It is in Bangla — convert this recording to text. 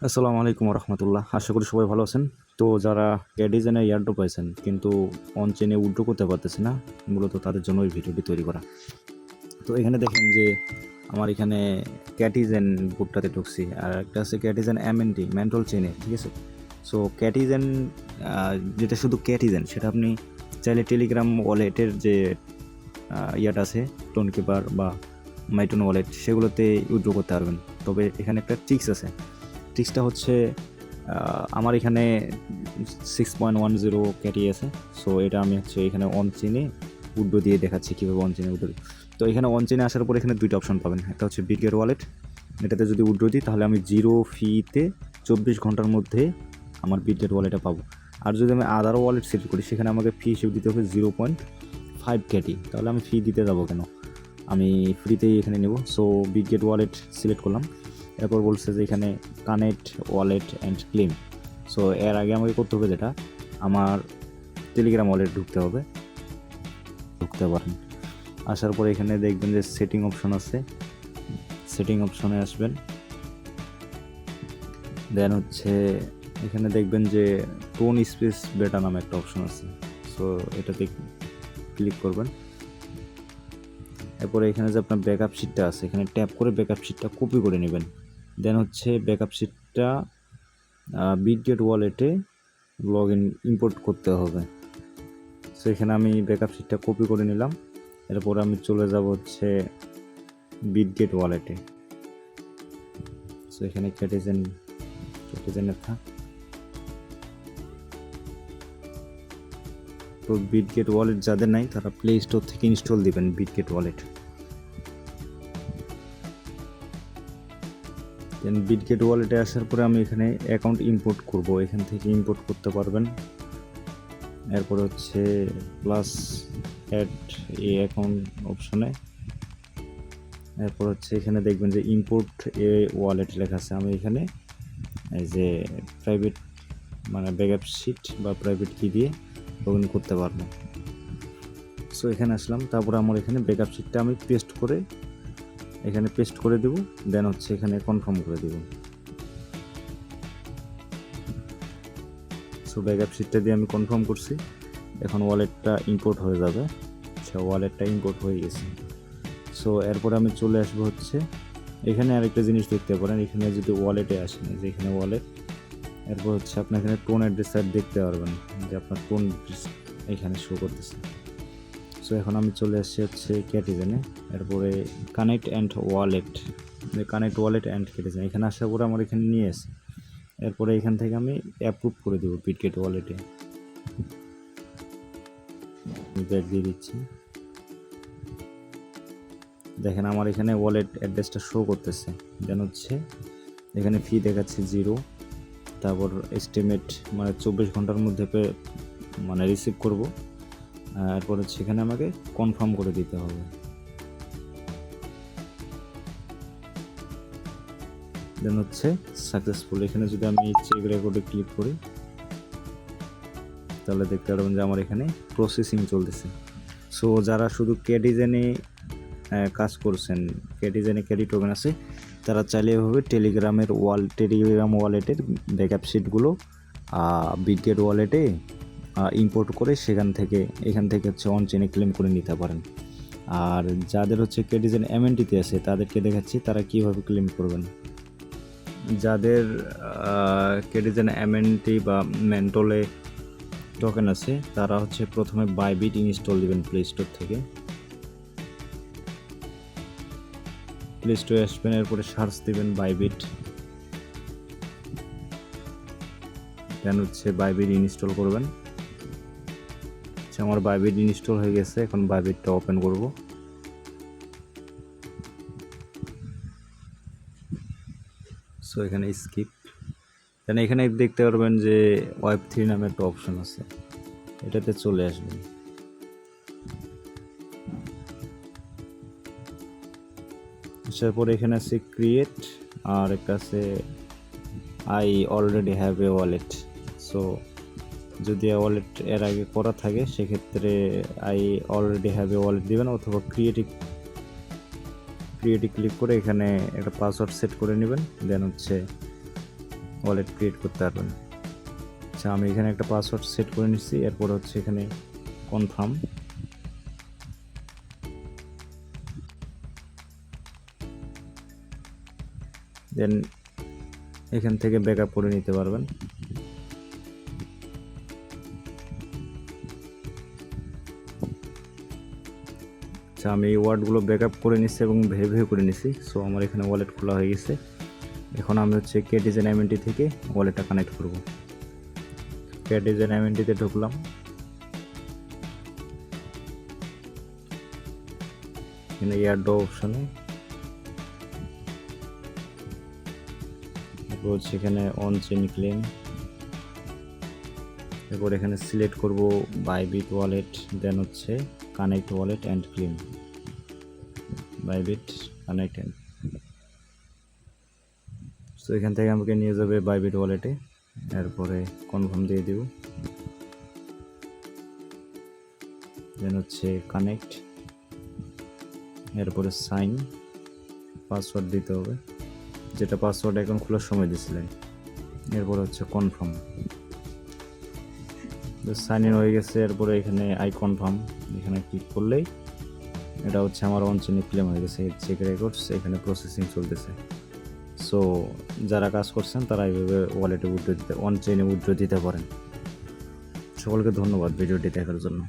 আসসালামু আলাইকুম রহমতুল্লাহ। আশা করি সবাই ভালো আছেন। তো যারা ক্যাডিজেনে এয়ারড্রপ পাইছেন কিন্তু অন চেনে উইথড্র করতে পারতেছে না, মূলত তাদের জন্য এই ভিডিওটি তৈরি করা। তো এখানে দেখেন যে আমার এখানে ক্যাটিজেন বুটটাতে ঢুকছি, আর একটা আছে ক্যাটিজেন এমএনটি মেন্টল চেনে, ঠিক আছে। সো ক্যাটিজেন যেটা শুধু ক্যাটিজেন, সেটা আপনি চাইলে টেলিগ্রাম ওয়ালেটের যে ইয়াটা আছে টোন কিপার বা মাইটোন ওয়ালেট, সেগুলোতে উইথড্র করতে পারবেন। তবে এখানে একটা ট্রিক্স আছে। ট্রিক্সটা হচ্ছে আমার এখানে 6.10 ক্যাটি আছে। সো এটা আমি হচ্ছে এখানে অন চেনে উইথড্র দিয়ে দেখাচ্ছি কীভাবে অন চেনে উইথড্র। তো এখানে অন চেনে আসার পর এখানে দুইটা অপশন পাবেন। একটা হচ্ছে বিটগেট ওয়ালেট, এটাতে যদি উইথড্র দিই তাহলে আমি 0 ফিতে 24 ঘন্টার মধ্যে আমার বিটগেট ওয়ালেটে পাবো। আর যদি আমি আদার ওয়ালেট সিলেক্ট করি, সেখানে আমাকে ফি হিসেবে দিতে হবে 0.5 ক্যাটি। তাহলে আমি ফি দিতে যাবো কেন, আমি ফ্রিতেই এখানে নেব। সো বিটগেট ওয়ালেট সিলেক্ট করলাম। এরপর বলছে যে এখানে connect wallet and claim. So এর আগে আমাকে করতে হবে যেটা, আমার টেলিগ্রাম ওয়ালেট ঢুকতে পারেন। আসার পরে এখানে দেখবেন যে সেটিং অপশন আছে, সেটিং অপশনে আসবেন। দেন হচ্ছে এখানে দেখবেন যে টোন স্পেস বেটা নামে একটা অপশন আছে। সো এটাতে ক্লিক করবেন। এরপরে এখানে যে আপনার ব্যাকআপ শিটটা আছে, এখানে ট্যাপ করে ব্যাকআপ শিটটা কপি করে নেবেন। দেন হচ্ছে ব্যাকআপ শিটটা বিটগেট ওয়ালেটে ইম্পোর্ট করতে হবে। সো এখানে আমি ব্যাকআপ শিটটা কপি করে নিলাম। এরপর আমি চলে যাব হচ্ছে বিটগেট ওয়ালেটে। সো এখানে ক্যাটিজেনের থাক। তো বিটগেট ওয়ালেট যাদের নাই তারা প্লে স্টোর থেকে ইনস্টল দিবেন বিটগেট ওয়ালেট। দেন বিটগেট ওয়ালেটে আসার পরে আমি এখানে অ্যাকাউন্ট ইম্পোর্ট করব, এখান থেকে ইম্পোর্ট করতে পারবেন। এরপর হচ্ছে প্লাস অ্যাড এই অ্যাকাউন্ট অপশনে। এরপর হচ্ছে এখানে দেখবেন যে ইম্পোর্ট এ ওয়ালেট লেখা আছে। আমি এখানে এই যে প্রাইভেট মানে ব্যাকআপ শিট বা প্রাইভেট কি দিয়ে লগ ইন করতে পারবো। সো এখানে আসলাম, তারপরে আমার এখানে ব্যাকআপ শিটটা আমি পেস্ট করে দেবো। দেন হচ্ছে এখানে কনফার্ম করে দেবো। সো ব্যাকআপ শিটটা দিয়ে আমি কনফার্ম করছি। এখন ওয়ালেটটা ইম্পোর্ট হয়ে যাবে। আচ্ছা, ওয়ালেটটা ইম্পোর্ট হয়ে গেছে। সো এরপরে আমি চলে আসবো হচ্ছে এখানে আরেকটা জিনিস দেখতে পারেন। এখানে যদি ওয়ালেটে আসেন, যে এখানে ওয়ালেট, এরপর হচ্ছে আপনার এখানে টোন অ্যাড্রেসার দেখতে পারবেন যে আপনার টোন এখানে শো করতেছে। সো এখন আমি চলে আসছি হচ্ছে ক্যাটিজেনে। এরপরে কানেক্ট ওয়ালেট অ্যান্ড ক্যাটিজেন, এখানে আসার পরে আমার এখানে নিয়ে আসে। এরপরে এখান থেকে আমি অ্যাপ্রুভ করে দেবো বিটগেট ওয়ালেটে। ব্যাক দিয়ে দিচ্ছি। দেখেন আমার এখানে ওয়ালেট অ্যাড্রেসটা শো করতেছে। দেন হচ্ছে এখানে ফি দেখাচ্ছে 0। তারপর এস্টিমেট মানে 24 ঘন্টার মধ্যে মানে রিসিভ করব। এরপর হচ্ছে এখানে আমাকে কনফার্ম করে দিতে হবে। দেন হচ্ছে সাকসেসফুল। এখানে যদি আমি চেক রেকর্ডে ক্লিক করি তাহলে দেখতে পারবেন যে আমার এখানে প্রসেসিং চলতেছে। সো যারা শুধু ক্যাডিজেনে কাজ করছেন, ক্যাডিজেনে ক্যাডি টোকেন আছে, তারা চাইলে এভাবে টেলিগ্রাম ওয়ালেটের ব্যাকআপ শিটগুলো বিটগেট ওয়ালেটে ইম্পোর্ট করে এখান থেকে হচ্ছে অন চেনে ক্লেম করে নিতে পারেন। আর যাদের হচ্ছে ক্যাডিজেন এমএনটিতে আছে তাদেরকে দেখাচ্ছি তারা কীভাবে ক্লেম করবেন। যাদের ক্যাডিজেন এমএনটি বা মেন্টলে টোকেন আছে তারা হচ্ছে প্রথমে বাইবিট ইনস্টল দিবেন প্লে স্টোর থেকে। প্লে স্টোরে আসবেন, এরপরে সার্চ দিবেন বাইবিট। দেন হচ্ছে বাইবিট ইনস্টল করবেন। আচ্ছা, আমার বাইবিট ইনস্টল হয়ে গেছে। এখন বাইবিটটা ওপেন করব। সো এখানে স্কিপ। দেন এখানে দেখতে পারবেন যে ওয়েব3 নামে একটা অপশন আছে, এটাতে চলে আসবেন। আসার পরে এখানে আছে ক্রিয়েট, আর একটা আছে I already have a wallet. So যদি ওয়ালেট এর আগে করা থাকে সেক্ষেত্রে I already have a wallet দেবেন, অথবা ক্রিয়েটে ক্লিক করে এখানে একটা পাসওয়ার্ড সেট করে নেবেন। দেন হচ্ছে ওয়ালেট ক্রিয়েট করতে পারবেন। আচ্ছা, আমি এখানে একটা পাসওয়ার্ড সেট করে নিচ্ছি। এরপর হচ্ছে এখানে কনফার্ম, দেন এখান থেকে ব্যাকআপ করে নিতে পারবেন। আচ্ছা, আমি এই ওয়ার্ডগুলো ব্যাকআপ করে নিচ্ছি এবং ভেরিফাই করে নিচ্ছি। সো আমার এখানে ওয়ালেট খোলা হয়ে গেছে। এখন আমি হচ্ছে কেটিজেন এমএনটি থেকে ওয়ালেটটা কানেক্ট করব। কেটিজেন এমএনটিতে ঢুকলাম। এখানে এয়ারড্রপ অপশনে হচ্ছে এখানে অন চেইন ক্লেম। এরপর এখানে সিলেক্ট করব বাইবিট ওয়ালেট, দেন হচ্ছে connect wallet and claim. Bybit connect and, so এখান থেকে আমাকে নিয়ে যাবে বাইবিট ওয়ালেটে। এরপরে কনফার্ম দিয়ে দিব, দেন হচ্ছে কানেক্ট, এরপরে সাইন, পাসওয়ার্ড দিতে হবে, যেটা পাসওয়ার্ড এখন খোলার সময় দিয়েছিলেন। এরপর হচ্ছে কনফার্ম, সাইন ইন হয়ে গেছে। এরপরে এখানে আই কনফার্ম, এখানে ক্লিক করলেই এটা হচ্ছে আমার অন চেইনে ক্লেম হয়ে গেছে। চেক রেকর্ডস এখানে প্রসেসিং চলতেছে। সো যারা কাজ করছেন তারা এইভাবে ওয়ালেটে উইথড্র দিতে, অন চেইনে উইথড্র দিতে পারেন। সকলকে ধন্যবাদ ভিডিওটি দেখার জন্য।